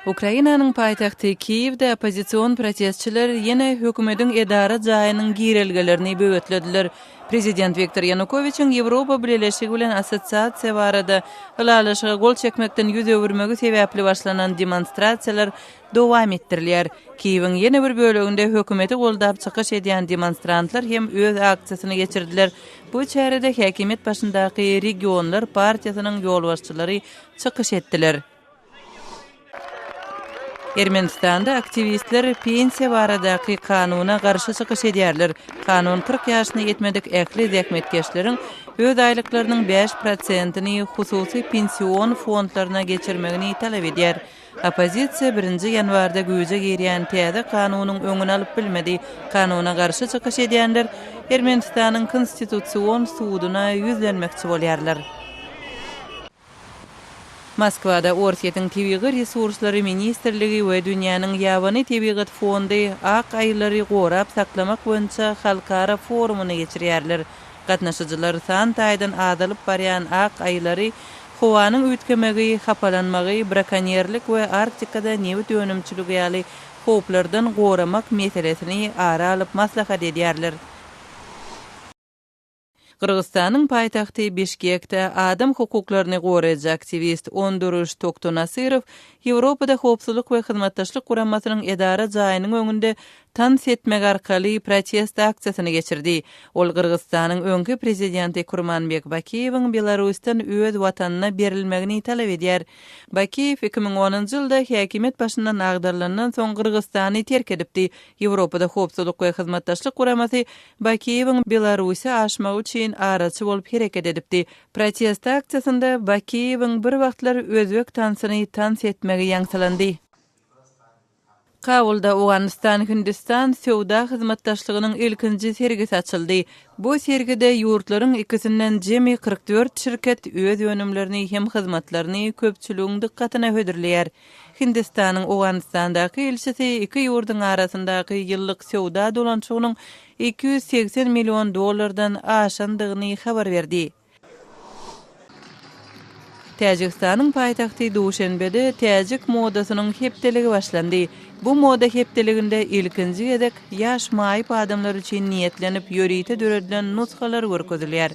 Ukrainanyň paýtagty Kiýewde opozisiýon protestçiler ýene hökümetiň edara jaýynyň girelgelerini böwetlediler. Prezident Viktor Yanukowiçiň Ýewropa Birleşigi bilen assosiasiýa barada ýylalyşyga gol çekmekden ýüz öwürmegi sebäpli başlanan demonstrasiýalar dowam etdirilýär. Kiýewiň ýene bir böleginde hökümeti goldap çykyş edýän demonstrantlar hem öz aksiýasyny geçirdiler. Bu çärede häkimet başyndaky regionlar partiýasynyň ýolbaşçylary çykyş etdiler. Ermenistanda aktivistler pensiya baradaky kanuna garşy çykyş edýärler. Kanun 40 ýaşyna ýetmedik ähli zähmetkeşleriň öz aýlyklarynyň 5%-ni hususy pensiýon fondlaryna geçirmegini talap edýär. Opozisiýa 1-nji ýanwarda güýje girýän täze kanunyň öňüni alyp bilmedi. Kanuna garşy çykyş edýänler Ermenistanyň konstitusiýon sudyna ýüzlenmekçi bolýarlar. Moskwada Orsiýetiň tebigy resurslary ministrligi we dünýäniň ýabany tebigat fondy ak aýlary gorap saklamak boýunça halkara forumuny geçirýärler. Gatnaşyjylar Santaýdan adalyp barýan ak aýlary howanyň üýtkemegi, hapalanmagy, brakonyerlik we Arktikada nebit önümçiligi ýaly howplardan goramak meselesini ara alyp maslahat edýärler. Kırgızstanyň paýtagty Bişkekde adam hukuklaryny goraýjy aktivist Onduruş Toktonasyrow Ýewropada howpsuzlyk we hyzmatdaşlyk guramasynyň edara jaýynyň öňünde tans etmek arkaly protest aksiýasyny geçirdi. Ol Kırgızstanyň öňki prezidenti Kurmanbek Bakiýewiň Belarusdan öz watanyna berilmegini talap edýär. Bakiýew 2010-njy ýylda häkimet başyndan agdarlanan soň Kırgızstany terk edipdi. Ýewropada howpsuzlyk we hyzmatdaşlyk guramasy Bakiýewiň Belarusy aşmak üçin araçy bolup hereket edipdi. Protest aksiýasynda Bakiýewiň bir wagtlar özbek tansyny tans etmegi ýaňsalandy. Kabulda Awganistan-Hindistan sowda hyzmatdaşlygynyň ilkinji sergisi açyldy. Bu sergide ýurtlaryň ikisinden jemi 44 şirket öz önümlerini hem hyzmatlaryny köpçüligiň dikkatyna hödürleýär. Hindistanyň Awganistandaky elçisi iki ýurduň arasyndaky ýyllyk sowda dolanşygynyň $280 milyon aşandygyny habar berdi. Täjikistanyň paýtagty Duşenbede täjik modasynyň hepdeligi başlandy. Bu moda hepdeliginde ilkinji edek ýaş maýyp adamlar üçin niýetlenip ýörite döredilen nusxalar görkezilýär.